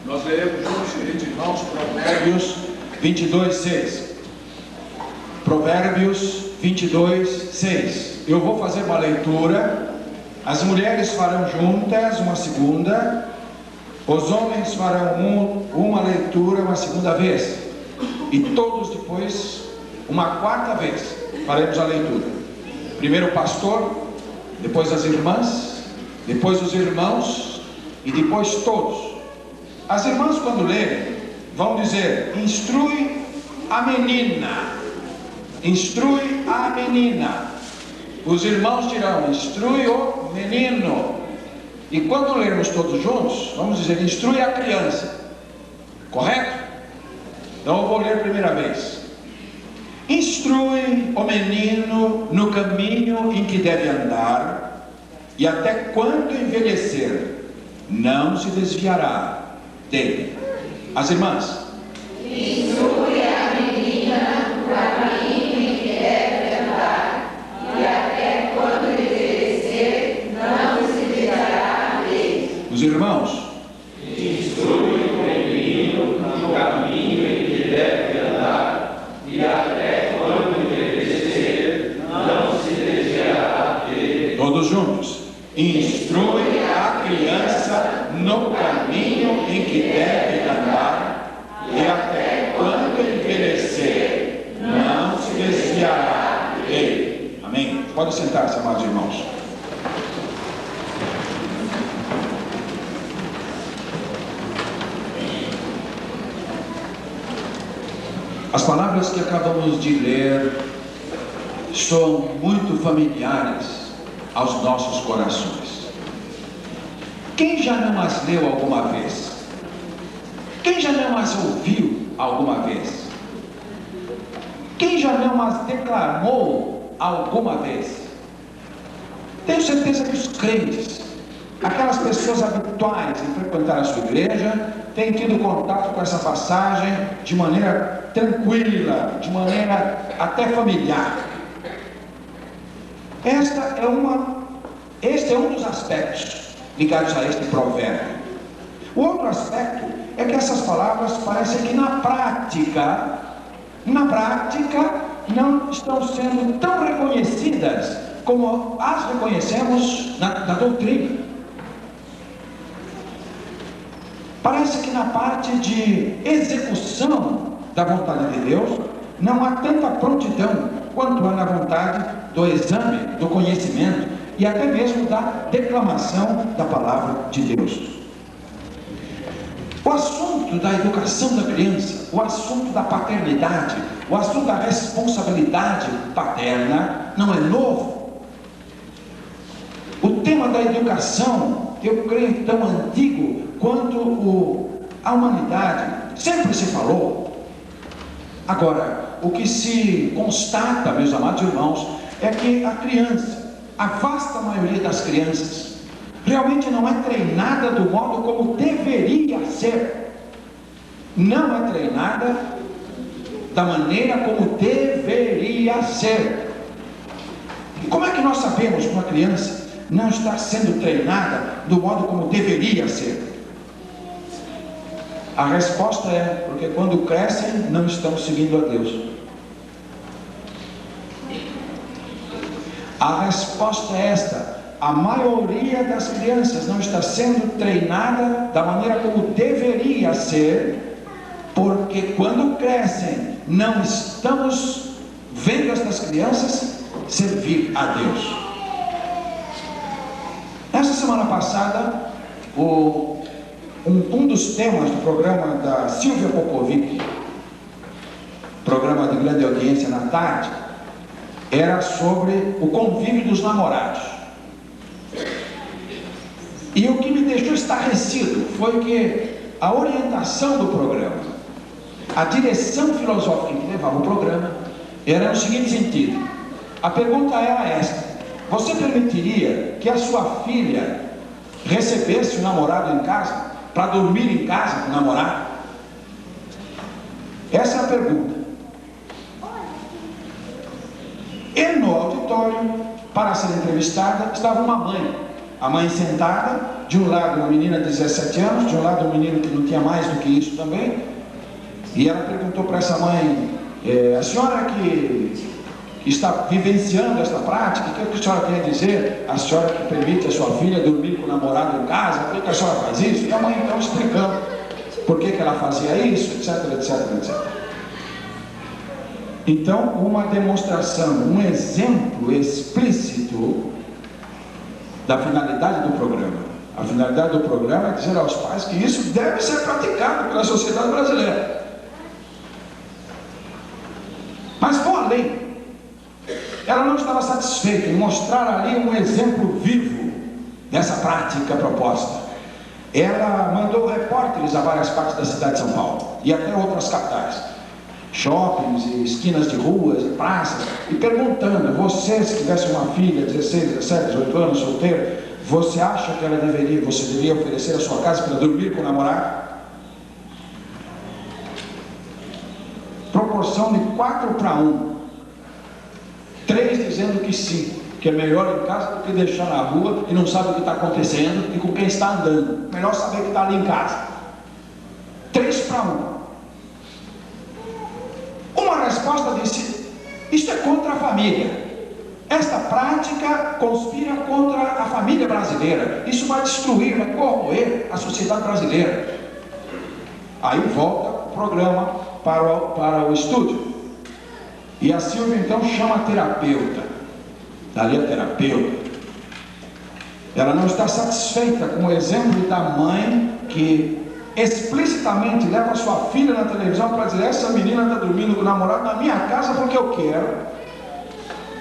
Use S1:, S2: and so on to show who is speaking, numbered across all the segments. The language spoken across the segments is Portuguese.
S1: Nós leremos juntos, queridos irmãos, Provérbios 22, 6. Provérbios 22, 6. Eu vou fazer uma leitura. As mulheres farão juntas uma segunda. Os homens farão uma leitura uma segunda vez. E todos depois, uma quarta vez, faremos a leitura. Primeiro o pastor, depois as irmãs, depois os irmãos e depois todos. As irmãs, quando lerem, vão dizer: instrui a menina. Instrui a menina. Os irmãos dirão: instrui o menino. E quando lermos todos juntos, vamos dizer: instrui a criança. Correto? Então eu vou ler a primeira vez. Instrui o menino no caminho em que deve andar, e até quando envelhecer, não se desviará dele. As irmãs.
S2: Instrui a menina no caminho em que deve andar, e até quando envelhecer, não se desviará dele.
S1: Os irmãos.
S3: Instrui o menino no caminho em que deve andar, e até quando envelhecer, não se desviará dele.
S1: Todos juntos. Instrui a criança no caminho em que deve andar, e até quando envelhecer, não se desviará dele. Amém? Pode sentar-se, amados irmãos. As palavras que acabamos de ler são muito familiares aos nossos corações. Quem já não as leu alguma vez? Quem já não as ouviu alguma vez? Quem já não as declamou alguma vez? Tenho certeza que os crentes, aquelas pessoas habituais em frequentar a sua igreja, têm tido contato com essa passagem de maneira tranquila, de maneira até familiar. Este é um dos aspectos ligados a este provérbio. O outro aspecto é que essas palavras parecem que na prática não estão sendo tão reconhecidas como as reconhecemos na doutrina. Parece que na parte de execução da vontade de Deus não há tanta prontidão quanto há na vontade do exame, do conhecimento e até mesmo da declamação da palavra de Deus. O assunto da educação da criança, o assunto da paternidade, o assunto da responsabilidade paterna não é novo. O tema da educação, eu creio, tão antigo quanto a humanidade, sempre se falou. Agora, o que se constata, meus amados irmãos, é que a criança, a vasta maioria das crianças, realmente não é treinada do modo como deveria ser. Não é treinada da maneira como deveria ser. E como é que nós sabemos que uma criança não está sendo treinada do modo como deveria ser? A resposta é porque quando crescem não estão seguindo a Deus. A resposta é esta: a maioria das crianças não está sendo treinada da maneira como deveria ser, porque quando crescem não estamos vendo estas crianças servir a Deus. Essa semana passada, um dos temas do programa da Silvia Popovic, programa de grande audiência na tarde, era sobre o convívio dos namorados. E o que me deixou estarrecido foi que a orientação do programa, a direção filosófica que levava o programa, era no seguinte sentido: a pergunta era esta: você permitiria que a sua filha recebesse o namorado em casa, para dormir em casa com o namorado? Essa é a pergunta. E no auditório, para ser entrevistada, estava uma mãe. A mãe sentada de um lado uma menina de 17 anos, de um lado um menino que não tinha mais do que isso também, e ela perguntou para essa mãe, a senhora que está vivenciando esta prática, o que a senhora quer dizer? A senhora que permite a sua filha dormir com o namorado em casa, por que a senhora faz isso? E a mãe então explicando por que ela fazia isso, etc, etc, etc. Então, uma demonstração, um exemplo explícito da finalidade do programa. A finalidade do programa é dizer aos pais que isso deve ser praticado pela sociedade brasileira. Mas vou além. Ela não estava satisfeita em mostrar ali um exemplo vivo dessa prática proposta. Ela mandou repórteres a várias partes da cidade de São Paulo e até outras capitais, shoppings e esquinas de ruas e praças, e perguntando: você, se tivesse uma filha, 16, 17, 18 anos, solteira, você acha que você deveria oferecer a sua casa para dormir com o namorado? Proporção de 4-1. 3 dizendo que sim, que é melhor em casa do que deixar na rua e não sabe o que está acontecendo e com quem está andando. Melhor saber que está ali em casa. 3-1. Uma resposta disse: isso é contra a família. Esta prática conspira contra a família brasileira. Isso vai destruir, vai corroer a sociedade brasileira. Aí volta o programa para o estúdio. E a Silvia então chama a terapeuta. Dali a terapeuta. Ela não está satisfeita com o exemplo da mãe que explicitamente leva sua filha na televisão para dizer: essa menina está dormindo com o namorado na minha casa porque eu quero.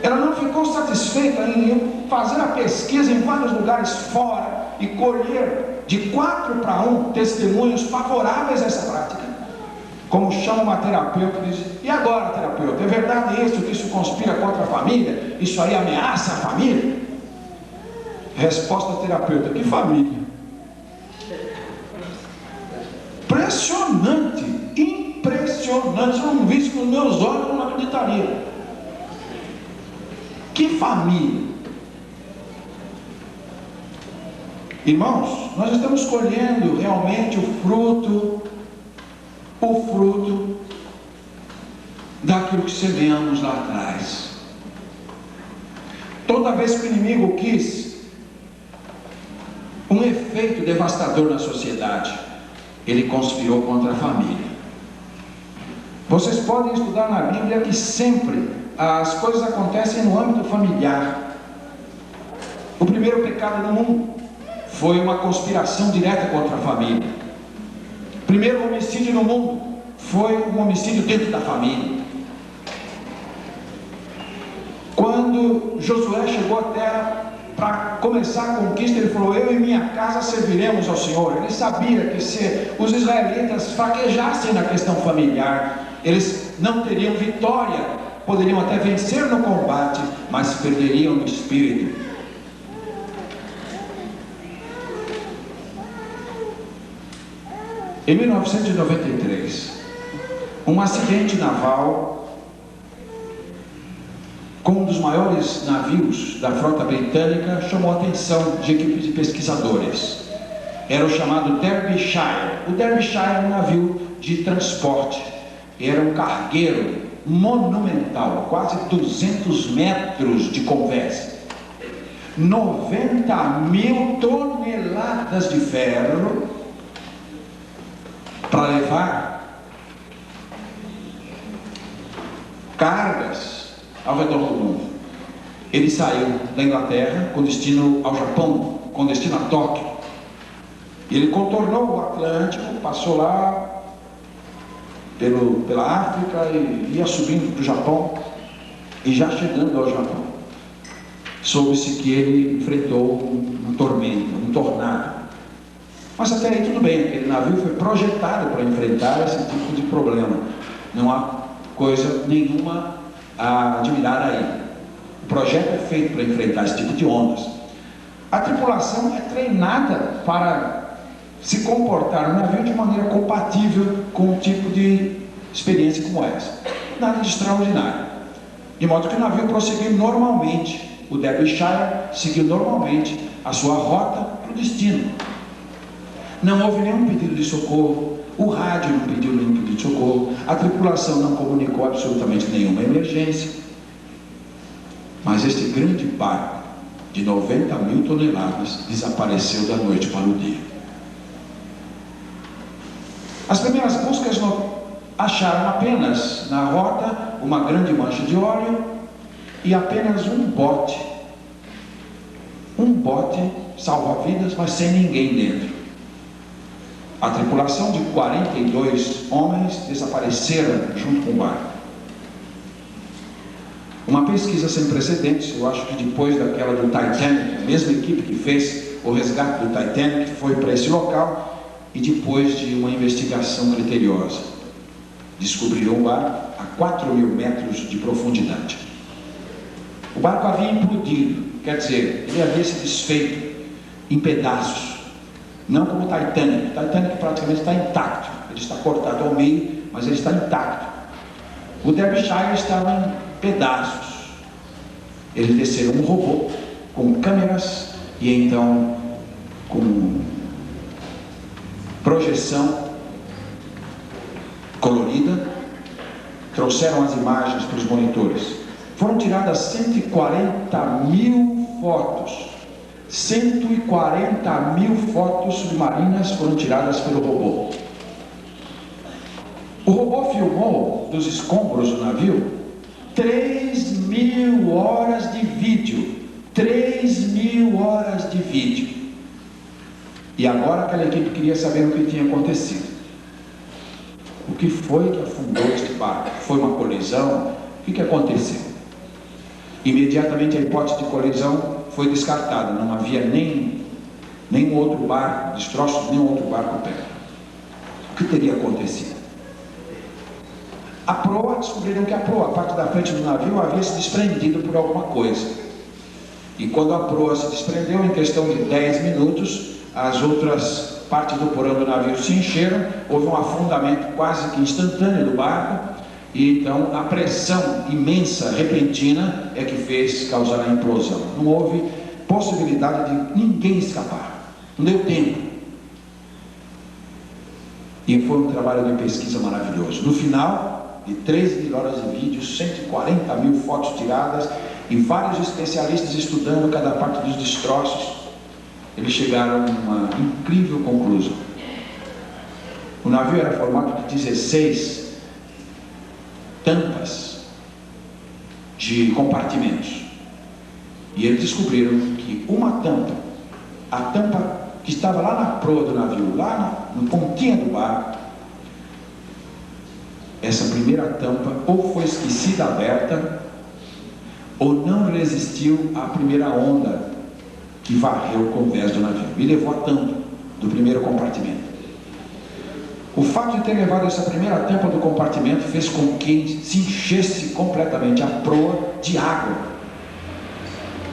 S1: Ela não ficou satisfeita em fazer a pesquisa em vários lugares fora e colher de 4-1 testemunhos favoráveis a essa prática. Como chama uma terapeuta e diz: e agora, terapeuta, é verdade isso, que isso conspira contra a família? Isso aí ameaça a família? Resposta da terapeuta: que família? Impressionante, impressionante. Se eu não visse com os meus olhos, eu não acreditaria. Que família? Irmãos, nós estamos colhendo realmente o fruto daquilo que semeamos lá atrás. Toda vez que o inimigo quis um efeito devastador na sociedade, ele conspirou contra a família. Vocês podem estudar na Bíblia que sempre as coisas acontecem no âmbito familiar. O primeiro pecado no mundo foi uma conspiração direta contra a família. O primeiro homicídio no mundo foi um homicídio dentro da família. Quando Josué chegou à terra para começar a conquista, ele falou: eu e minha casa serviremos ao Senhor. Ele sabia que se os israelitas fraquejassem na questão familiar, eles não teriam vitória. Poderiam até vencer no combate, mas perderiam no espírito. Em 1993, um acidente naval com um dos maiores navios da frota britânica chamou a atenção de equipes de pesquisadores. Era o chamado Derbyshire. O Derbyshire era um navio de transporte, era um cargueiro monumental, quase 200 metros de convés, 90.000 toneladas de ferro para levar cargas ao redor do mundo. Ele saiu da Inglaterra com destino ao Japão, com destino a Tóquio. Ele contornou o Atlântico, passou lá pela África e ia subindo para o Japão, e já chegando ao Japão, soube-se que ele enfrentou uma tormenta, um tornado. Mas até aí tudo bem, aquele navio foi projetado para enfrentar esse tipo de problema. Não há coisa nenhuma a admirar aí. O projeto é feito para enfrentar esse tipo de ondas. A tripulação é treinada para se comportar no navio de maneira compatível com um tipo de experiência como essa. Nada de extraordinário. De modo que o navio prosseguiu normalmente. O Derbyshire seguiu normalmente a sua rota para o destino. Não houve nenhum pedido de socorro, o rádio não pediu nenhum pedido de socorro, a tripulação não comunicou absolutamente nenhuma emergência. Mas este grande barco de 90 mil toneladas desapareceu da noite para o dia. As primeiras buscas acharam apenas na rota uma grande mancha de óleo e apenas um bote salva-vidas, mas sem ninguém dentro. A tripulação de 42 homens desapareceram junto com o barco. Uma pesquisa sem precedentes, eu acho que depois daquela do Titanic, a mesma equipe que fez o resgate do Titanic foi para esse local e depois de uma investigação criteriosa, descobriram o barco a 4.000 metros de profundidade. O barco havia implodido, quer dizer, ele havia se desfeito em pedaços. Não como o Titanic. O Titanic praticamente está intacto. Ele está cortado ao meio, mas ele está intacto. O Derbyshire estava em pedaços. Eles desceram um robô com câmeras e então com projeção colorida, trouxeram as imagens para os monitores. Foram tiradas 140 mil fotos. 140 mil fotos submarinas foram tiradas pelo robô. O robô filmou dos escombros do navio 3.000 horas de vídeo. 3.000 horas de vídeo. E agora aquela equipe queria saber o que tinha acontecido. O que foi que afundou este barco? Foi uma colisão? O que aconteceu? Imediatamente a hipótese de colisão foi descartada. Não havia nenhum outro barco, destroços de nenhum outro barco perto. O que teria acontecido? A proa, descobriram que a proa, a parte da frente do navio, havia se desprendido por alguma coisa. E quando a proa se desprendeu, em questão de 10 minutos, as outras partes do porão do navio se encheram, houve um afundamento quase que instantâneo do barco, e então a pressão imensa, repentina, é que fez causar a implosão. Não houve possibilidade de ninguém escapar, não deu tempo. E foi um trabalho de pesquisa maravilhoso. No final de 3.000 horas de vídeo, 140 mil fotos tiradas e vários especialistas estudando cada parte dos destroços, eles chegaram a uma incrível conclusão. O navio era formado de 16 tampas de compartimentos. E eles descobriram que uma tampa, a tampa que estava lá na proa do navio, lá no pontinha do barco, essa primeira tampa ou foi esquecida aberta, ou não resistiu à primeira onda que varreu o convés do navio e levou a tampa do primeiro compartimento. O fato de ter levado essa primeira tampa do compartimento fez com que se enchesse completamente a proa de água.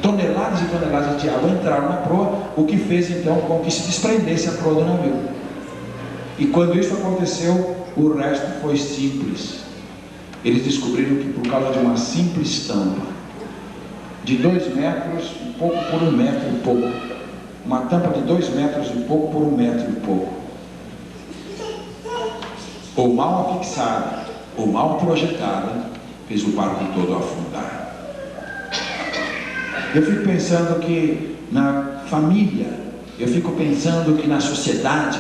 S1: Toneladas e toneladas de água entraram na proa, o que fez então com que se desprendesse a proa do navio. E quando isso aconteceu, o resto foi simples. Eles descobriram que por causa de uma simples tampa, de 2 metros e pouco por 1 metro e pouco, uma tampa de 2 metros e pouco por 1 metro e pouco, ou mal afixada, ou mal projetada, fez o barco todo afundar. Eu fico pensando que na família, eu fico pensando que na sociedade,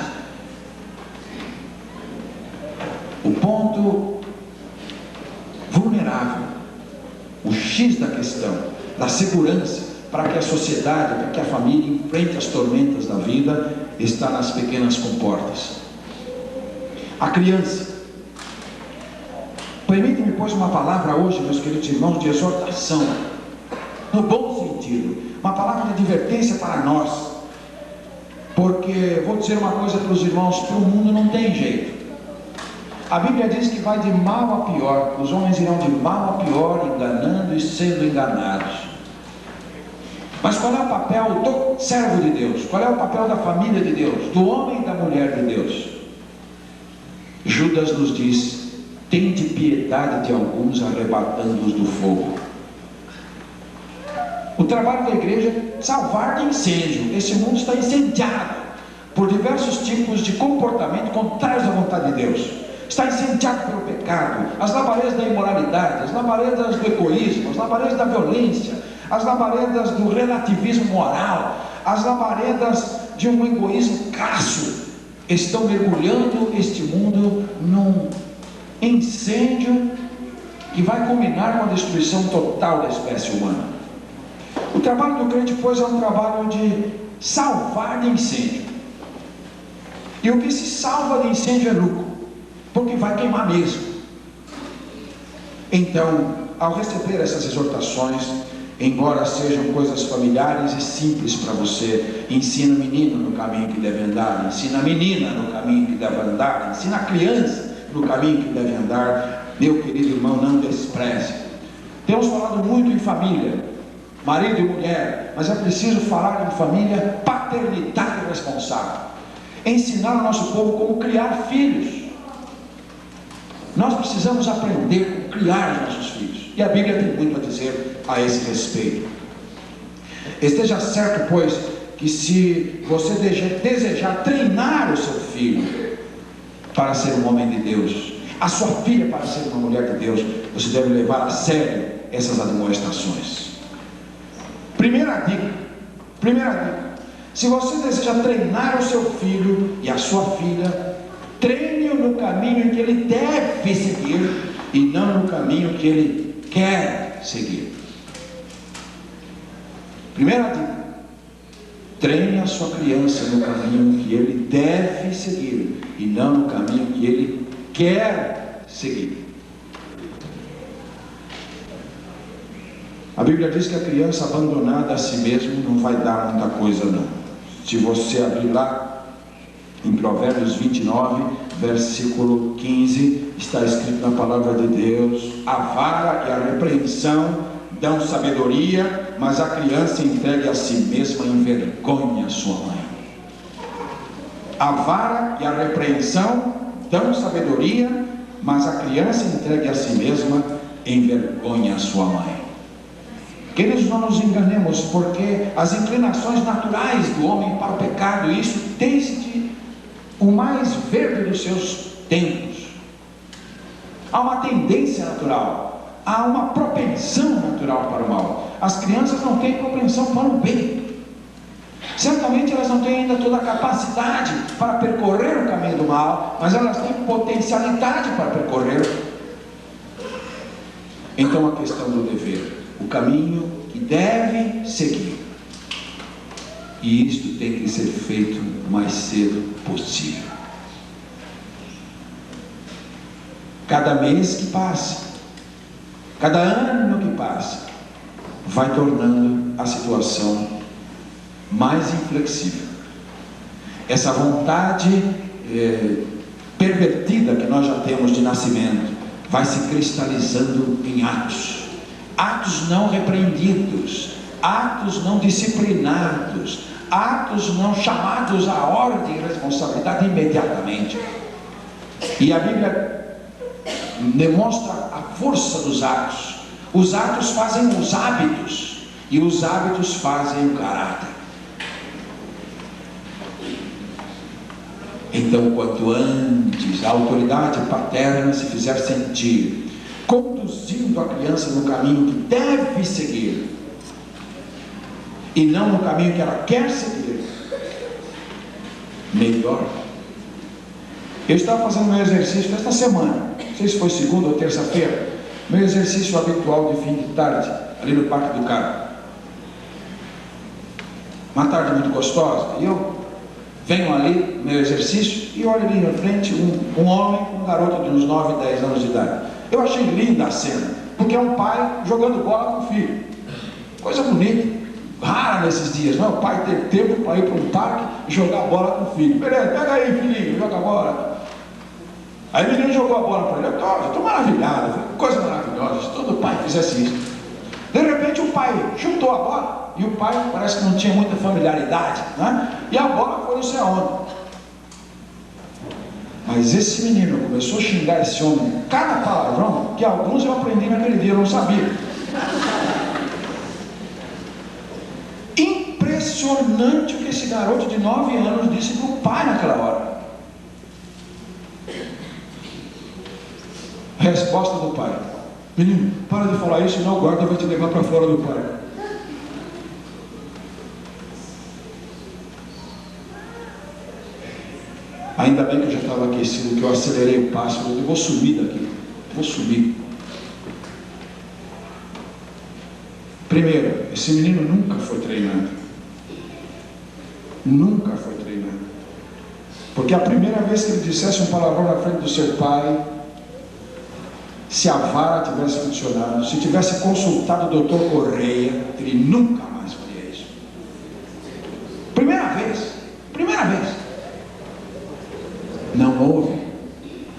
S1: o ponto vulnerável, o X da questão, da segurança, para que a sociedade, para que a família enfrente as tormentas da vida, está nas pequenas comportas. A criança. Permite-me, pois, uma palavra hoje, meus queridos irmãos, de exortação, no bom sentido, uma palavra de advertência para nós, porque, vou dizer uma coisa para os irmãos, para o mundo não tem jeito. A Bíblia diz que vai de mal a pior, os homens irão de mal a pior, enganando e sendo enganados. Mas qual é o papel do servo de Deus? Qual é o papel da família de Deus, do homem e da mulher de Deus? Judas nos diz: tende piedade de alguns, arrebatando-os do fogo. O trabalho da igreja é salvar de incêndio. Esse mundo está incendiado por diversos tipos de comportamento contrários à vontade de Deus. Está incendiado pelo pecado, as labaredas da imoralidade, as labaredas do egoísmo, as labaredas da violência, as labaredas do relativismo moral, as labaredas de um egoísmo crasso. Estão mergulhando este mundo num incêndio que vai culminar com a destruição total da espécie humana. O trabalho do crente, pois, é um trabalho de salvar de incêndio. E o que se salva de incêndio é lucro, porque vai queimar mesmo. Então, ao receber essas exortações, embora sejam coisas familiares e simples para você, ensina o menino no caminho que deve andar, ensina a menina no caminho que deve andar, ensina a criança no caminho que deve andar, meu querido irmão, não despreze. Temos falado muito em família, marido e mulher, mas é preciso falar em família, paternidade responsável, ensinar ao nosso povo como criar filhos. Nós precisamos aprender como criar os nossos filhos, e a Bíblia tem muito a dizer a esse respeito. Esteja certo, pois, que se você desejar treinar o seu filho para ser um homem de Deus, a sua filha para ser uma mulher de Deus, você deve levar a sério essas admoestações. Primeira dica: se você deseja treinar o seu filho e a sua filha, treine-o no caminho que ele deve seguir e não no caminho que ele quer seguir. Primeira dica: treine a sua criança no caminho que ele deve seguir e não no caminho que ele quer seguir. A Bíblia diz que a criança abandonada a si mesmo não vai dar muita coisa não. Se você abrir lá em Provérbios 29, versículo 15, está escrito na palavra de Deus: a vara e a repreensão dão sabedoria, mas a criança entregue a si mesma envergonha sua mãe. A vara e a repreensão dão sabedoria, mas a criança entregue a si mesma envergonha sua mãe. Queridos, não nos enganemos, porque as inclinações naturais do homem para o pecado, isso desde o mais verde dos seus tempos, há uma tendência natural, há uma propensão natural para o mal. As crianças não têm propensão para o bem. Certamente elas não têm ainda toda a capacidade para percorrer o caminho do mal, mas elas têm potencialidade para percorrer. Então a questão do dever, o caminho que deve seguir, e isto tem que ser feito o mais cedo possível. Cada mês que passa, cada ano que passa, vai tornando a situação mais inflexível. Essa vontade pervertida que nós já temos de nascimento vai se cristalizando em atos não repreendidos, atos não disciplinados, atos não chamados à ordem e responsabilidade imediatamente. E a Bíblia demonstra a força dos atos. Os atos fazem os hábitos, e os hábitos fazem o caráter. Então, quanto antes a autoridade paterna se fizer sentir, conduzindo a criança no caminho que deve seguir e não no caminho que ela quer seguir, melhor. Eu estava fazendo meu exercício esta semana, não sei se foi segunda ou terça-feira, meu exercício habitual de fim de tarde, ali no Parque do Carmo. Uma tarde muito gostosa, e eu venho ali, meu exercício, e olho ali na frente um homem com um garoto de uns 9, 10 anos de idade. Eu achei linda a cena, porque é um pai jogando bola com o filho. Coisa bonita, rara nesses dias, não é? O pai ter tempo para ir para um parque e jogar bola com o filho. Beleza, pega aí, filhinho, joga a bola. Aí o menino jogou a bola para ele. Eu estou maravilhado, coisa maravilhosa, se todo pai fizesse isso. De repente o pai chutou a bola, e o pai parece que não tinha muita familiaridade, né? E a bola foi no sei aonde. Mas esse menino começou a xingar esse homem, cada palavrão, que alguns eu aprendi naquele dia, eu não sabia. impressionante o que esse garoto de 9 anos disse para o pai naquela hora. Resposta do pai: menino, para de falar isso, senão o guarda vai te levar para fora do parque. Ainda bem que eu já estava aquecido, que eu acelerei o passo. Eu vou sumir daqui, vou sumir. Primeiro, esse menino nunca foi treinado. Nunca foi treinado. Porque a primeira vez que ele dissesse um palavrão na frente do seu pai, se a vara tivesse funcionado, se tivesse consultado o doutor Correia, ele nunca mais faria isso. Primeira vez.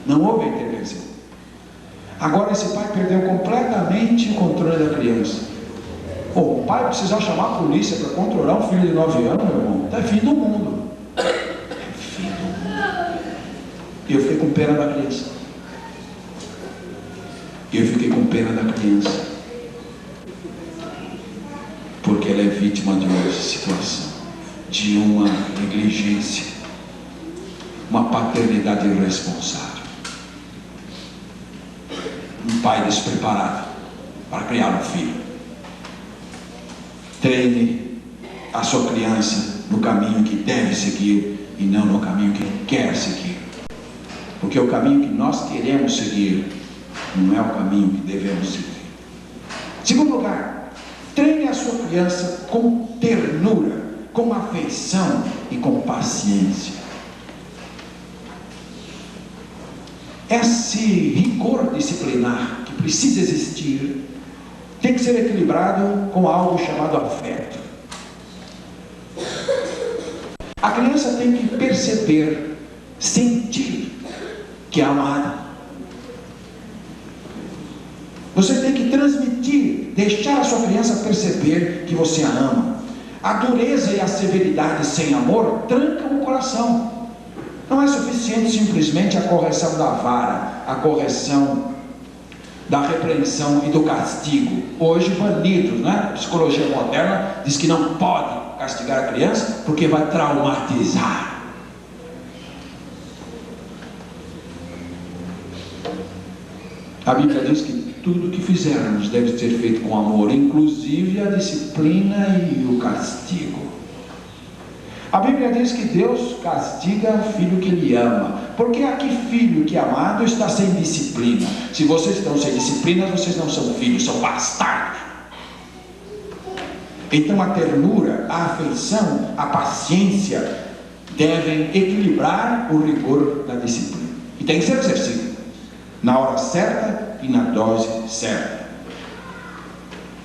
S1: Não houve a intervenção. Agora esse pai perdeu completamente o controle da criança. O pai precisar chamar a polícia para controlar um filho de 9 anos, meu irmão, é fim do mundo. E eu fiquei com pena da criança. Porque ela é vítima de uma situação, de uma negligência, uma paternidade irresponsável. Um pai despreparado para criar um filho. Treine a sua criança no caminho que deve seguir e não no caminho que quer seguir. Porque o caminho que nós queremos seguir não é o caminho que devemos seguir. Segundo lugar, treine a sua criança com ternura, com afeição e com paciência. Esse rigor disciplinar que precisa existir tem que ser equilibrado com algo chamado afeto. A criança tem que perceber, sentir que é amada. Você tem que transmitir, deixar a sua criança perceber que você a ama. A dureza e a severidade sem amor trancam o coração. Não é suficiente simplesmente a correção da vara, a correção da repreensão e do castigo, hoje banidos, né? A psicologia moderna diz que não pode castigar a criança porque vai traumatizar. A Bíblia diz que tudo que fizermos deve ser feito com amor, inclusive a disciplina e o castigo. A Bíblia diz que Deus castiga o filho que Ele ama, porque aqui filho que é amado está sem disciplina. Se vocês estão sem disciplina, vocês não são filhos, são bastardos. Então a ternura, a afeição, a paciência devem equilibrar o rigor da disciplina. E tem que ser exercido na hora certa e na dose certa.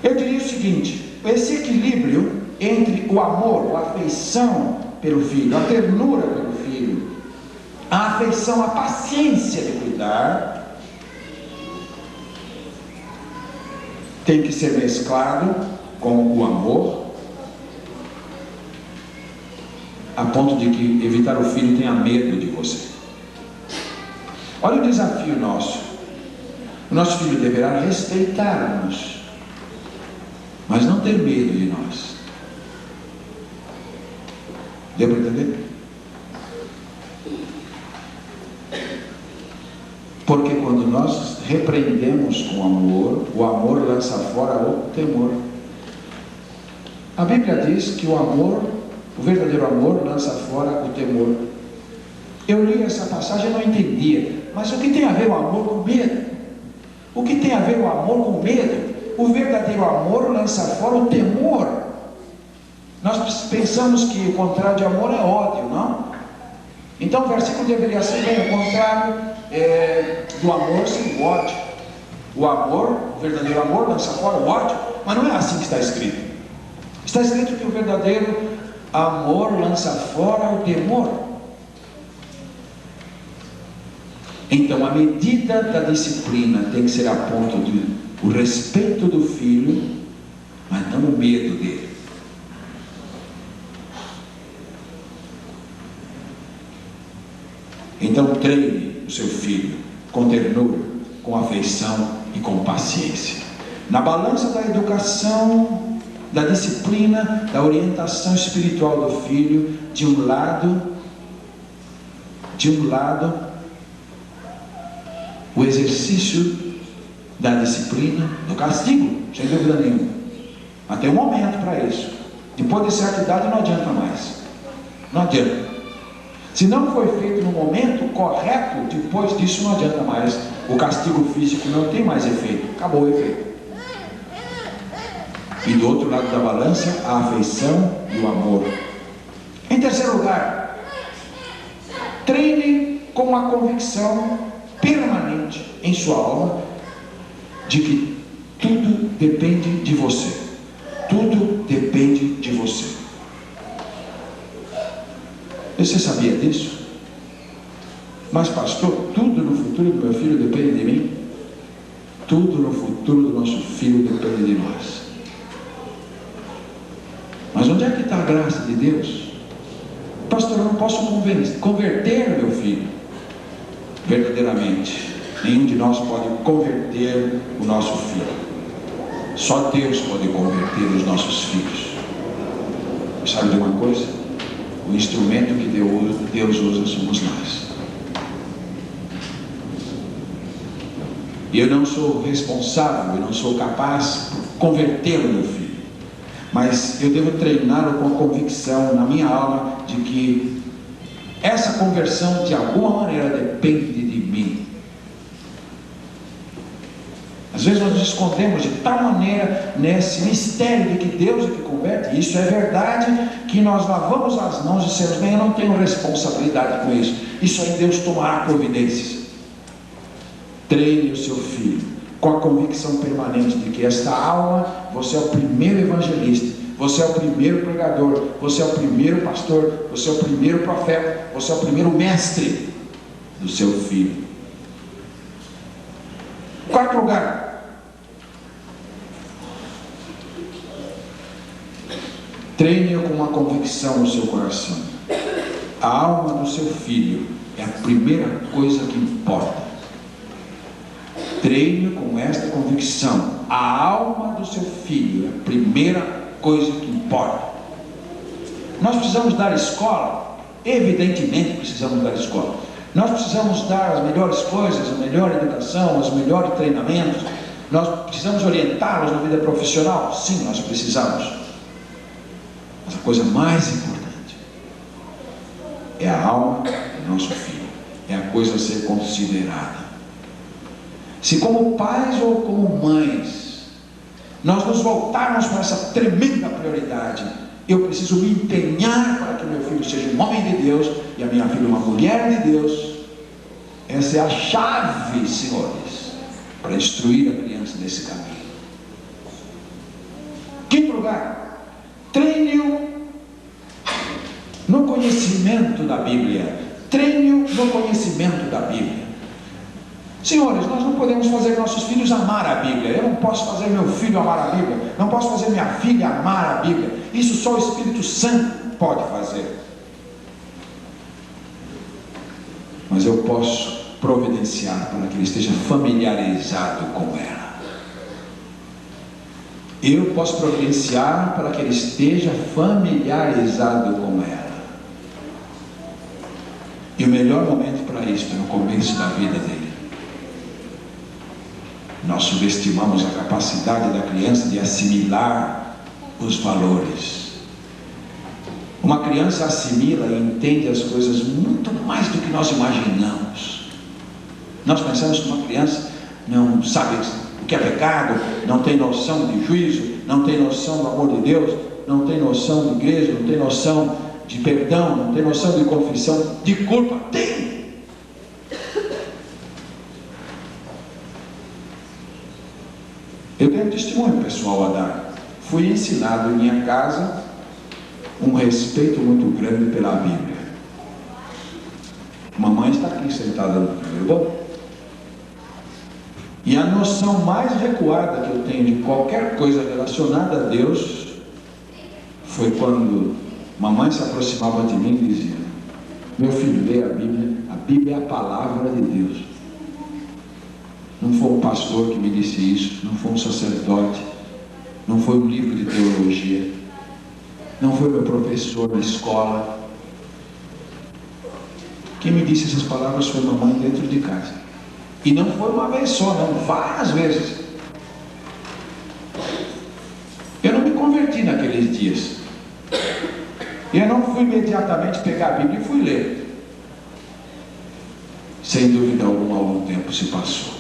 S1: Eu diria o seguinte: esse equilíbrio entre o amor, a afeição pelo filho, a ternura pelo filho, a afeição, a paciência de cuidar, tem que ser mesclado com o amor, a ponto de que evitar o filho tenha medo de você. Olha o desafio nosso. O nosso filho deverá respeitar-nos, mas não ter medo de nós. Deu para entender? Porque quando nós repreendemos com amor, o amor lança fora o temor. A Bíblia diz que o amor, o verdadeiro amor, lança fora o temor. Eu li essa passagem e não entendia. Mas o que tem a ver o amor com medo? O que tem a ver o amor com medo? O verdadeiro amor lança fora o temor. Nós pensamos que o contrário de amor é ódio, não? Então o versículo deveria ser bem o contrário do amor sem o ódio. O amor, o verdadeiro amor lança fora o ódio, mas não é assim que está escrito. Está escrito que o verdadeiro amor lança fora o temor. Então a medida da disciplina tem que ser a ponto do respeito do filho, mas não o medo dele. Então treine o seu filho com ternura, com afeição e com paciência. Na balança da educação, da disciplina, da orientação espiritual do filho, de um lado, o exercício da disciplina, do castigo, sem dúvida nenhuma. Mas tem um momento para isso. Depois de certa idade não adianta mais. Não adianta. Se não foi feito no momento correto, depois disso não adianta mais. O castigo físico não tem mais efeito. Acabou o efeito. E do outro lado da balança, a afeição e o amor. Em terceiro lugar, treine com a convicção permanente em sua alma de que tudo depende de você. Tudo depende de você. Você sabia disso? Mas pastor, tudo no futuro do meu filho depende de mim? Tudo no futuro do nosso filho depende de nós. Mas onde é que está a graça de Deus? Pastor, eu não posso converter meu filho. Verdadeiramente, nenhum de nós pode converter o nosso filho. Só Deus pode converter os nossos filhos. Sabe de uma coisa? O instrumento que Deus usa somos nós. E eu não sou responsável, eu não sou capaz por converter o meu filho. Mas eu devo treiná-lo com a convicção na minha alma de que essa conversão de alguma maneira depende de mim. Às vezes nós nos escondemos de tal maneira nesse mistério de que Deus é que converte. Isso é verdade, que nós lavamos as mãos e dissemos, bem, eu não tenho responsabilidade com isso. Isso aí Deus tomará providências. Treine o seu filho com a convicção permanente de que esta alma, você é o primeiro evangelista, você é o primeiro pregador, você é o primeiro pastor, você é o primeiro profeta, você é o primeiro mestre do seu filho. Quarto lugar, treine-o com uma convicção no seu coração. A alma do seu filho é a primeira coisa que importa. Treine-o com esta convicção. A alma do seu filho é a primeira coisa que importa. Nós precisamos dar escola? Evidentemente precisamos dar escola. Nós precisamos dar as melhores coisas, a melhor educação, os melhores treinamentos. Nós precisamos orientá-los na vida profissional? Sim, nós precisamos. Mas a coisa mais importante é a alma do nosso filho. É a coisa a ser considerada. Se como pais ou como mães, nós nos voltarmos para essa tremenda prioridade, eu preciso me empenhar para que meu filho seja um homem de Deus e a minha filha uma mulher de Deus. Essa é a chave, senhores, para instruir a criança nesse caminho. Quinto lugar, treine-o no conhecimento da Bíblia. Treine-o no conhecimento da Bíblia. Senhores, nós não podemos fazer nossos filhos amar a Bíblia. Eu não posso fazer meu filho amar a Bíblia. Não posso fazer minha filha amar a Bíblia. Isso só o Espírito Santo pode fazer. Mas eu posso providenciar para que ele esteja familiarizado com ela. Eu posso providenciar para que ele esteja familiarizado com ela. E o melhor momento para isso é no começo da vida dele. Nós subestimamos a capacidade da criança de assimilar os valores. Uma criança assimila e entende as coisas muito mais do que nós imaginamos. Nós pensamos que uma criança não sabe o que é pecado, não tem noção de juízo, não tem noção do amor de Deus, não tem noção de igreja, não tem noção de perdão, não tem noção de confissão, de culpa. Tem! Eu tenho um testemunho pessoal a dar. Fui ensinado em minha casa um respeito muito grande pela Bíblia. Mamãe está aqui sentada no primeiro banco. E a noção mais recuada que eu tenho de qualquer coisa relacionada a Deus foi quando mamãe se aproximava de mim e dizia: meu filho, lê a Bíblia é a palavra de Deus. Não foi um pastor que me disse isso, não foi um sacerdote, não foi um livro de teologia, não foi meu professor na escola. Quem me disse essas palavras foi mamãe dentro de casa. E não foi uma vez só, não, várias vezes. Eu não me converti naqueles dias. Eu não fui imediatamente pegar a Bíblia e fui ler. Sem dúvida alguma, algum tempo se passou.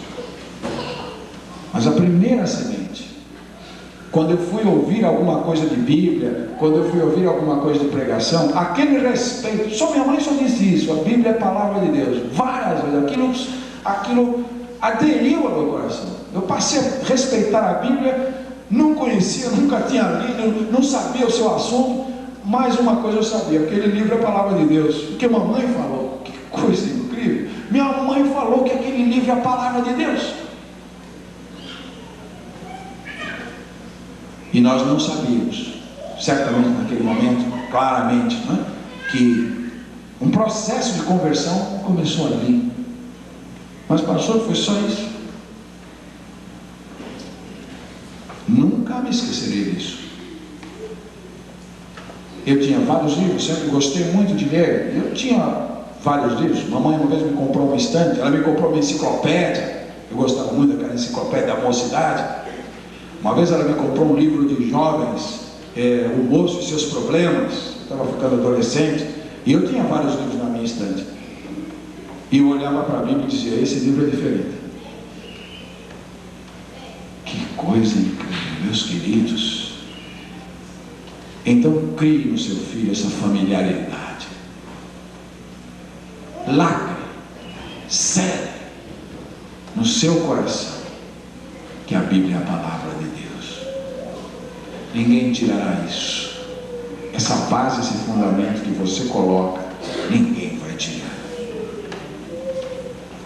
S1: Mas a primeira semente, quando eu fui ouvir alguma coisa de Bíblia, quando eu fui ouvir alguma coisa de pregação, aquele respeito, só minha mãe só disse isso, a Bíblia é a palavra de Deus, várias vezes, aquilo aderiu ao meu coração. Eu passei a respeitar a Bíblia, não conhecia, nunca tinha lido, não sabia o seu assunto, mas uma coisa eu sabia, aquele livro é a palavra de Deus, porque mamãe falou, que coisa incrível, minha mãe falou que aquele livro é a palavra de Deus. E nós não sabíamos, certamente naquele momento, claramente, não é? Que um processo de conversão começou ali. Mas pastor, foi só isso. Nunca me esquecerei disso. Eu tinha vários livros, sempre gostei muito de ler. Eu tinha vários livros. Mamãe uma vez me comprou uma estante, ela me comprou uma enciclopédia. Eu gostava muito daquela enciclopédia da mocidade. Uma vez ela me comprou um livro de jovens, O Moço e Seus Problemas. Eu estava ficando adolescente e eu tinha vários livros na minha estante. E eu olhava para a Bíblia e dizia: esse livro é diferente. Que coisa incrível, meus queridos. Então crie no seu filho essa familiaridade. Lacre, cele no seu coração que a Bíblia é a palavra de Deus. Ninguém tirará isso. Essa base, esse fundamento que você coloca, ninguém vai tirar.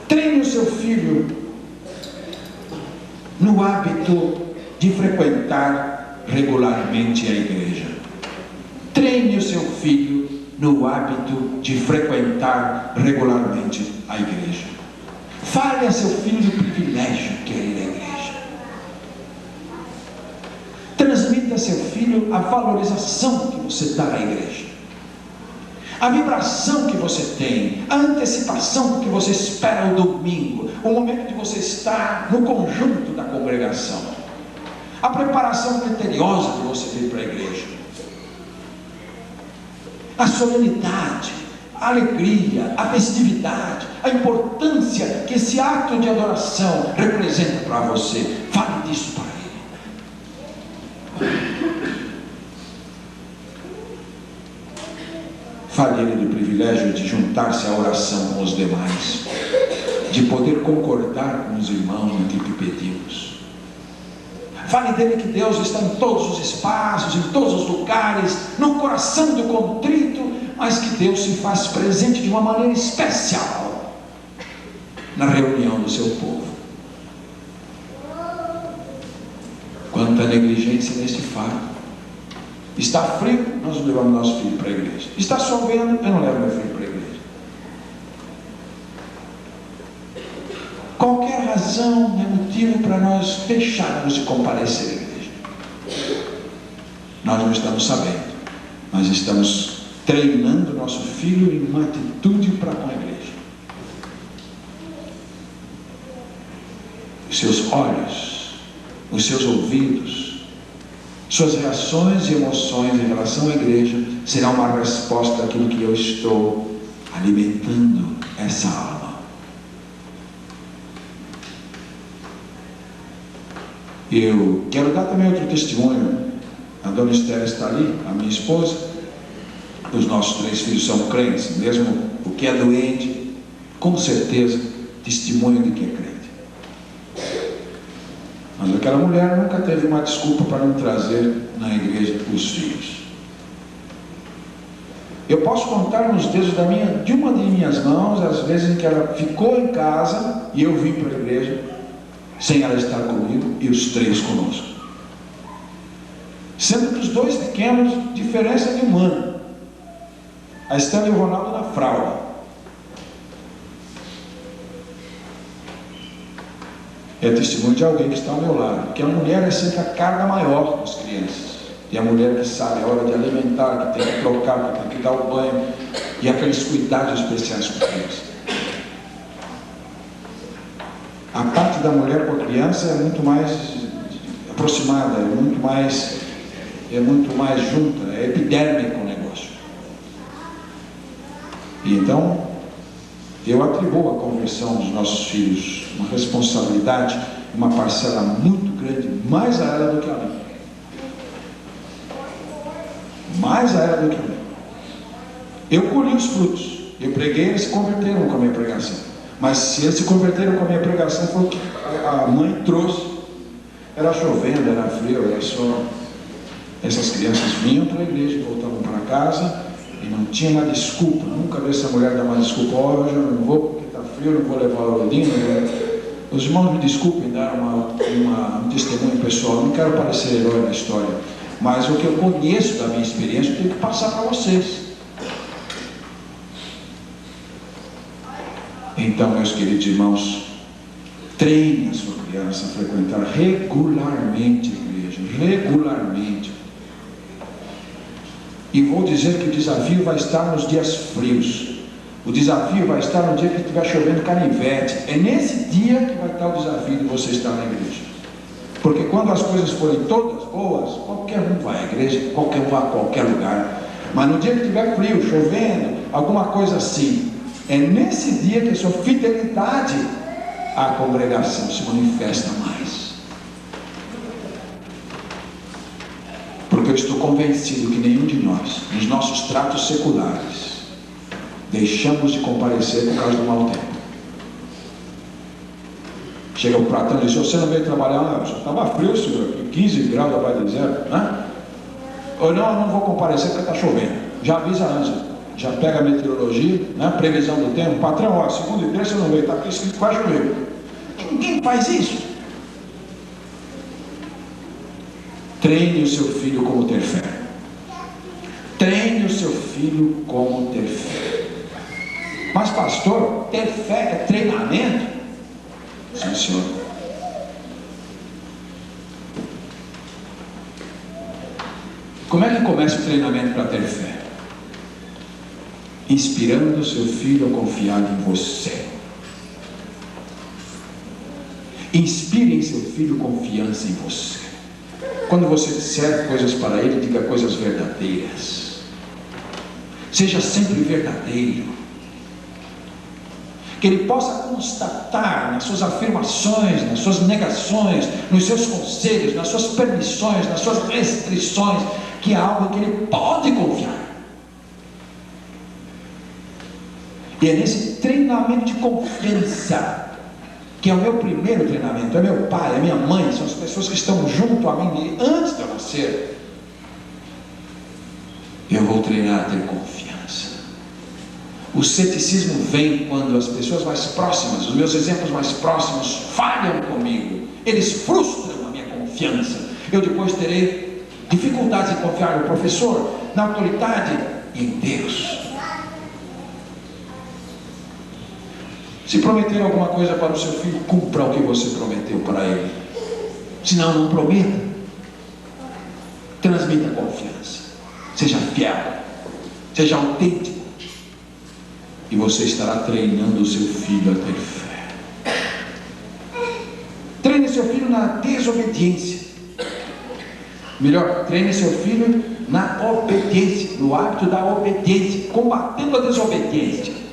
S1: Treine o seu filho no hábito de frequentar regularmente a igreja. Treine o seu filho no hábito de frequentar regularmente a igreja. Fale a seu filho do privilégio que é ir à igreja. Transmita a seu filho a valorização que você dá à igreja, a vibração que você tem, a antecipação que você espera o domingo, o momento de você estar no conjunto da congregação, a preparação criteriosa que você tem para a igreja, a solenidade, a alegria, a festividade, a importância que esse ato de adoração representa para você. Fale disso para ele. Fale ele do privilégio de juntar-se à oração com os demais, de poder concordar com os irmãos naquilo que pedimos. Fale dele que Deus está em todos os espaços, em todos os lugares, no coração do contrito, mas que Deus se faz presente de uma maneira especial na reunião do seu povo. Quanta negligência neste fato. Está frio, nós levamos nosso filho para a igreja. Está chovendo, eu não levo meu filho para a igreja. Qualquer razão é motivo para nós deixarmos de comparecer à igreja. Nós não estamos sabendo, mas estamos treinando nosso filho em uma atitude para com a igreja. Os seus olhos, os seus ouvidos, suas reações e emoções em relação à igreja serão uma resposta àquilo que eu estou alimentando essa alma. Eu quero dar também outro testemunho. A dona Estela está ali, a minha esposa. Os nossos 3 filhos são crentes, mesmo o que é doente, com certeza, testemunho de que é crente. Mas aquela mulher nunca teve uma desculpa para não trazer na igreja os filhos. Eu posso contar nos dedos de uma de minhas mãos as vezes em que ela ficou em casa e eu vim para a igreja sem ela estar comigo e os 3 conosco. Sendo que os 2 pequenos, diferença de 1 ano. A Estela e o Ronaldo na fralda. É testemunho de alguém que está ao meu lado, que a mulher é sempre a carga maior das crianças. E a mulher que sabe a hora de alimentar, que tem que trocar, que tem que dar o banho, e aqueles cuidados especiais com a criança. A parte da mulher com a criança é muito mais aproximada, é muito mais junta, é epidérmico o negócio. E então, eu atribuo à conversão dos nossos filhos uma responsabilidade, uma parcela muito grande, mais a ela do que a mim. Mais a ela do que a mim. Eu colhi os frutos, eu preguei, eles se converteram com a minha pregação. Mas se eles se converteram com a minha pregação, foi o que a mãe trouxe. Era chovendo, era frio, era só... Essas crianças vinham para a igreja, voltavam para casa e não tinha uma desculpa. Nunca vi essa mulher dar uma desculpa. Hoje eu não vou porque está frio, não vou levar o Orlino. Os irmãos me desculpem dar um testemunho pessoal. Não quero parecer herói na história, mas o que eu conheço da minha experiência eu tenho que passar para vocês. Então, meus queridos irmãos, treine a sua criança a frequentar regularmente a igreja, regularmente. E vou dizer que o desafio vai estar nos dias frios. O desafio vai estar no dia que estiver chovendo canivete. É nesse dia que vai estar o desafio de você estar na igreja. Porque quando as coisas forem todas boas, qualquer um vai à igreja, qualquer um vai a qualquer lugar. Mas no dia que estiver frio, chovendo, alguma coisa assim, é nesse dia que a sua fidelidade à congregação se manifesta mais. Porque eu estou convencido que nenhum de nós, nos nossos tratos seculares, deixamos de comparecer por causa do mau tempo. Chega o patrão e diz: você não veio trabalhar? Não, já estava frio, senhor, 15 graus abaixo de zero, né? Ou não, eu não vou comparecer porque está chovendo. Já avisa antes, já pega a meteorologia, né? Previsão do tempo. Patrão, ó, segunda e terça eu não veio, está aqui escrito que vai chover. Ninguém faz isso. Treine o seu filho como ter fé. Treine o seu filho como ter fé. Mas pastor, ter fé é treinamento? Sim, senhor. Como é que começa o treinamento para ter fé? Inspirando o seu filho a confiar em você. Inspire em seu filho confiança em você. Quando você disser coisas para ele, diga coisas verdadeiras. Seja sempre verdadeiro. Que ele possa constatar nas suas afirmações, nas suas negações, nos seus conselhos, nas suas permissões, nas suas restrições, que é algo que ele pode confiar. E é nesse treinamento de confiança, que é o meu primeiro treinamento, é meu pai, é minha mãe, são as pessoas que estão junto a mim antes de eu nascer. Eu vou treinar a ter confiança. O ceticismo vem quando as pessoas mais próximas, os meus exemplos mais próximos, falham comigo. Eles frustram a minha confiança. Eu depois terei dificuldades em confiar no professor, na autoridade e em Deus. Se prometer alguma coisa para o seu filho, cumpra o que você prometeu para ele. Se não, não prometa. Transmita confiança. Seja fiel. Seja autêntico. E você estará treinando o seu filho a ter fé. Treine seu filho na desobediência. Melhor, treine seu filho na obediência, no hábito da obediência, combatendo a desobediência.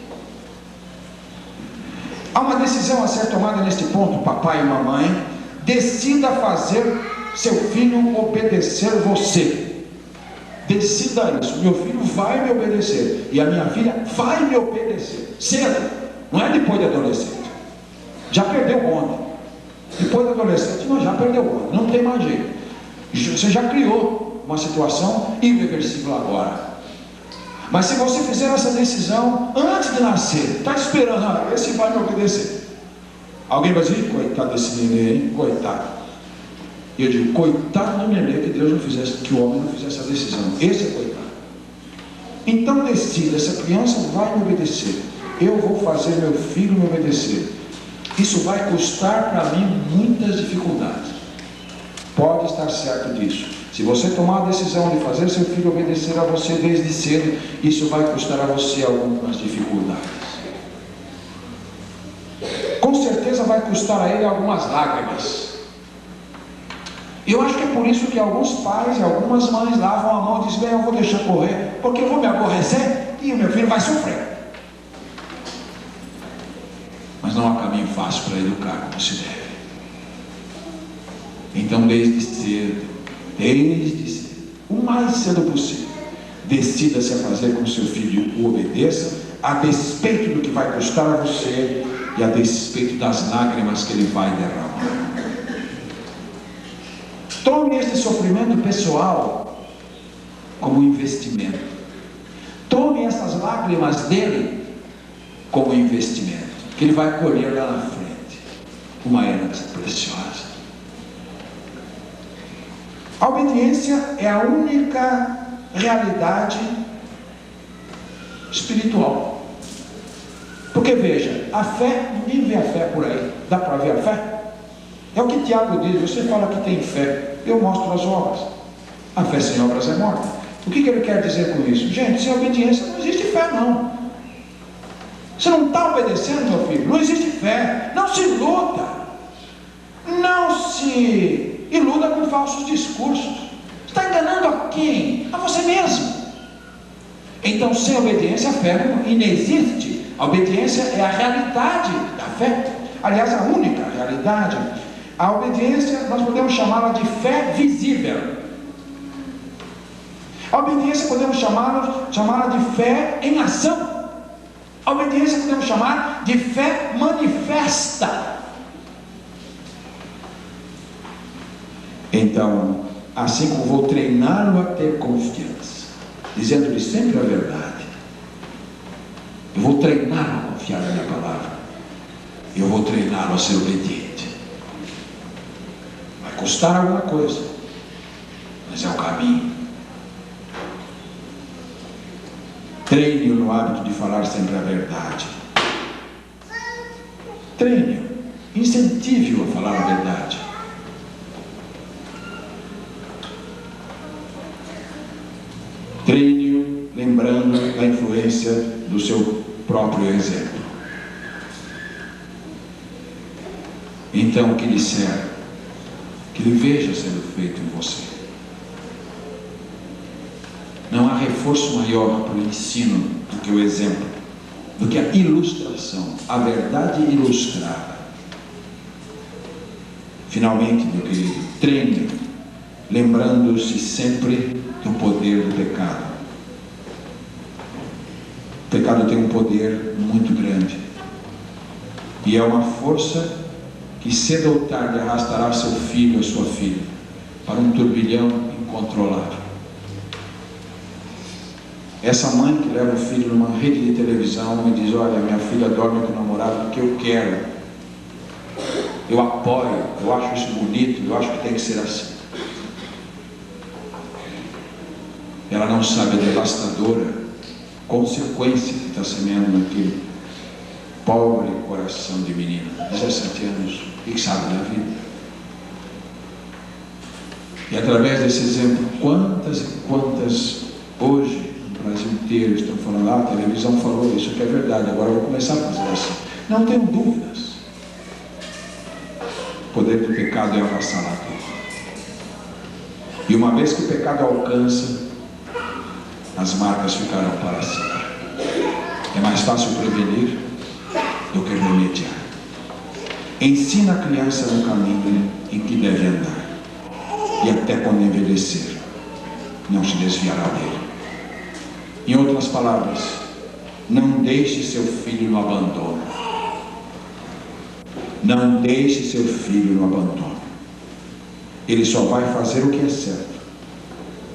S1: Há uma decisão a ser tomada neste ponto, papai e mamãe. Decida fazer seu filho obedecer você. Decida isso. Meu filho vai me obedecer e a minha filha vai me obedecer cedo, não é depois de adolescente. Já perdeu o bonde. Depois de adolescente, não, já perdeu o bonde, não tem mais jeito. Você já criou uma situação irreversível agora. Mas se você fizer essa decisão antes de nascer, está esperando, esse vai me obedecer. Alguém vai dizer: coitado desse neném, coitado. E eu digo: coitado do neném, que Deus não fizesse, que o homem não fizesse essa decisão. Esse é coitado. Então decida: essa criança vai me obedecer. Eu vou fazer meu filho me obedecer. Isso vai custar para mim muitas dificuldades. Pode estar certo disso. Se você tomar a decisão de fazer seu filho obedecer a você desde cedo, isso vai custar a você algumas dificuldades. Com certeza vai custar a ele algumas lágrimas. Eu acho que é por isso que alguns pais e algumas mães lavam a mão e dizem: bem, eu vou deixar correr, porque eu vou me aborrecer e o meu filho vai sofrer. Mas não há caminho fácil para educar como se deve. Então, desde cedo, o mais cedo possível, decida-se a fazer com que seu filho o obedeça, a despeito do que vai custar a você e a despeito das lágrimas que ele vai derramar. Tome este sofrimento pessoal como investimento. Tome essas lágrimas dele como investimento, que ele vai colher lá na frente uma herança preciosa. A obediência é a única realidade espiritual. Porque veja, a fé, ninguém vê a fé por aí. Dá para ver a fé? É o que Tiago diz: você fala que tem fé, eu mostro as obras. A fé sem obras é morta. O que ele quer dizer com isso? Gente, sem obediência não existe fé, não. Você não está obedecendo, meu filho, não existe fé. Não se iluda. Não se iluda com falsos discursos. Está enganando a quem? A você mesmo. Então, sem obediência, a fé não inexiste. A obediência é a realidade da fé. Aliás, a única realidade. A obediência, nós podemos chamá-la de fé visível. A obediência podemos chamá-la de fé em ação. A obediência podemos chamar de fé manifesta. Então, assim como vou treiná-lo a ter confiança, dizendo-lhe sempre a verdade, eu vou treiná-lo a confiar na minha palavra, eu vou treiná-lo a ser obediente. Vai custar alguma coisa, mas é o caminho. Treine-o no hábito de falar sempre a verdade. Treine-o, incentive-o a falar a verdade. Treine-o lembrando da influência do seu próprio exemplo. Então, o que disser, que ele veja sendo feito em você. Não há reforço maior para o ensino do que o exemplo, do que a ilustração, a verdade ilustrada. Finalmente, meu querido, treine, lembrando-se sempre do poder do pecado. O pecado tem um poder muito grande, e é uma força que cedo ou tarde arrastará seu filho ou sua filha para um turbilhão incontrolável. Essa mãe que leva o filho numa rede de televisão e diz: olha, minha filha dorme com o namorado porque eu quero, eu apoio, eu acho isso bonito, eu acho que tem que ser assim. Ela não sabe a devastadora consequência que está semeando naquele pobre coração de menina, 17 anos, e que sabe da vida. E através desse exemplo, quantas e quantas hoje no Brasil inteiro estão falando: a televisão falou isso, que é verdade, agora eu vou começar a fazer assim. Não tenho dúvidas. O poder do pecado é avassalador. E uma vez que o pecado alcança, as marcas ficarão para sempre. É mais fácil prevenir do que remediar. Ensina a criança no caminho em que deve andar, e até quando envelhecer, não se desviará dele. Em outras palavras, não deixe seu filho no abandono. Não deixe seu filho no abandono. Ele só vai fazer o que é certo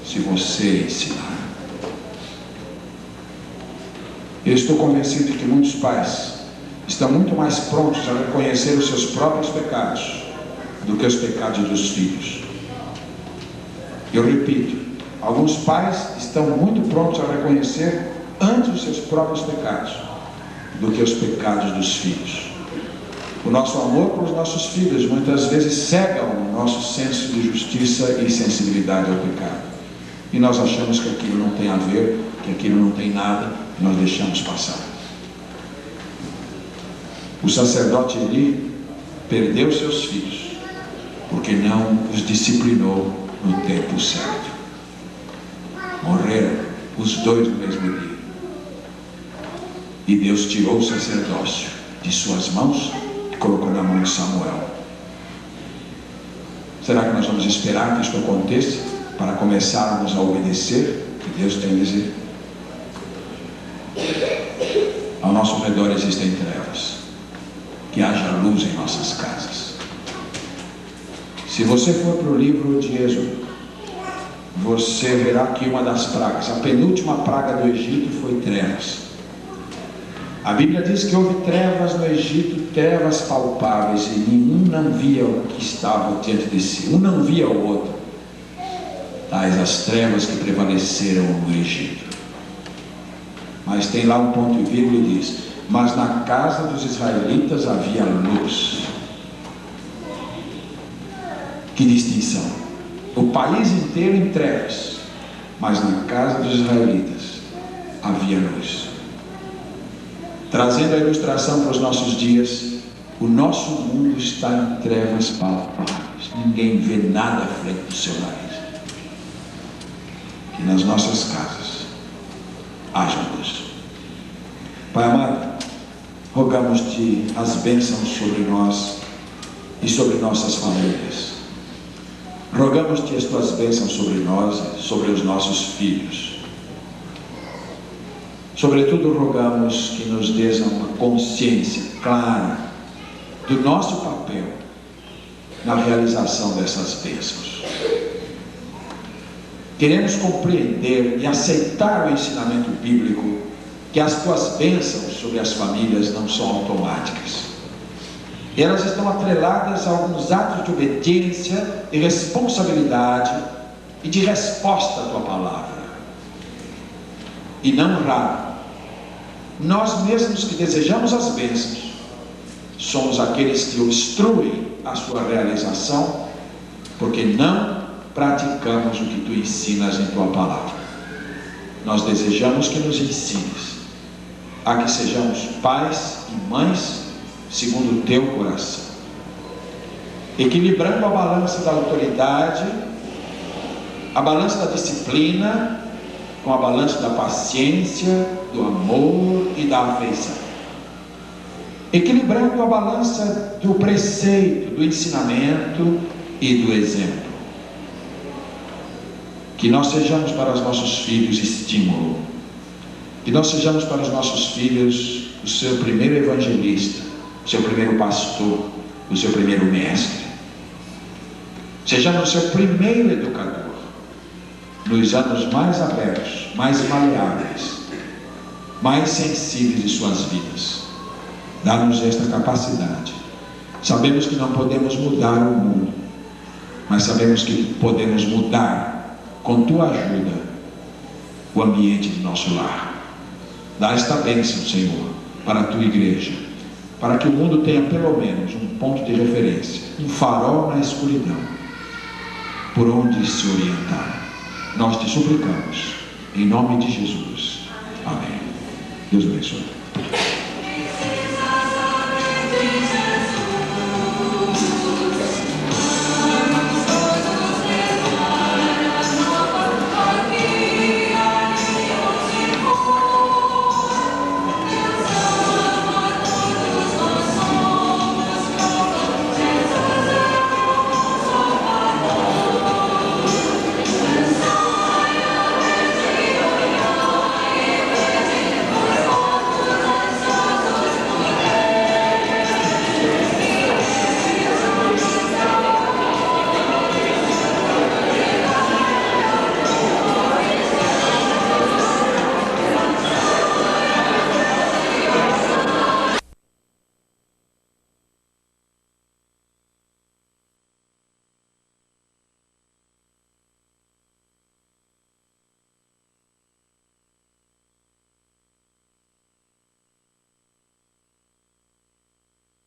S1: se você ensinar. Eu estou convencido de que muitos pais estão muito mais prontos a reconhecer os seus próprios pecados do que os pecados dos filhos. Eu repito, alguns pais estão muito prontos a reconhecer antes os seus próprios pecados do que os pecados dos filhos. O nosso amor pelos nossos filhos muitas vezes cega o nosso senso de justiça e sensibilidade ao pecado. E nós achamos que aquilo não tem a ver, que aquilo não tem nada, e nós deixamos passar. O sacerdote Eli perdeu seus filhos, porque não os disciplinou no tempo certo. Morreram os dois no mesmo dia. E Deus tirou o sacerdócio de suas mãos e colocou na mão de Samuel. Será que nós vamos esperar que isto aconteça para começarmos a obedecer o que Deus tem a dizer? Ao nosso redor existem trevas. Que haja luz em nossas casas. Se você for para o livro de Êxodo, você verá que uma das pragas, a penúltima praga do Egito, foi trevas. A Bíblia diz que houve trevas no Egito, trevas palpáveis, e nenhum não via o que estava diante de si, um não via o outro. Tais as trevas que prevaleceram no Egito. Mas tem lá um ponto e vírgula e diz: mas na casa dos israelitas havia luz. Que distinção! O país inteiro em trevas, mas na casa dos israelitas havia luz. Trazendo a ilustração para os nossos dias, o nosso mundo está em trevas palpáveis. Ninguém vê nada à frente do seu nariz. Que nas nossas casas haja luz. Pai amado, rogamos-te as bênçãos sobre nós e sobre nossas famílias. Rogamos-te as tuas bênçãos sobre nós e sobre os nossos filhos. Sobretudo rogamos que nos dês uma consciência clara do nosso papel na realização dessas bênçãos. Queremos compreender e aceitar o ensinamento bíblico que as tuas bênçãos sobre as famílias não são automáticas. Elas estão atreladas a alguns atos de obediência, de responsabilidade e de resposta à tua palavra. E não raro, nós mesmos que desejamos as bênçãos, somos aqueles que obstruem a sua realização, porque não praticamos o que tu ensinas em tua palavra. Nós desejamos que nos ensines a que sejamos pais e mães segundo o teu coração, equilibrando a balança da autoridade, a balança da disciplina, com a balança da paciência, do amor e da afeição, equilibrando a balança do preceito, do ensinamento e do exemplo. Que nós sejamos para os nossos filhos estímulo, que nós sejamos para os nossos filhos o seu primeiro evangelista, o seu primeiro pastor, o seu primeiro mestre. Sejamos o seu primeiro educador, nos anos mais abertos, mais maleáveis, mais sensíveis de suas vidas. Dá-nos esta capacidade. Sabemos que não podemos mudar o mundo, mas sabemos que podemos mudar, com tua ajuda, o ambiente do nosso lar. Dá esta bênção, Senhor, para a tua igreja, para que o mundo tenha pelo menos um ponto de referência, um farol na escuridão, por onde se orientar. Nós te suplicamos, em nome de Jesus. Amém. Deus abençoe.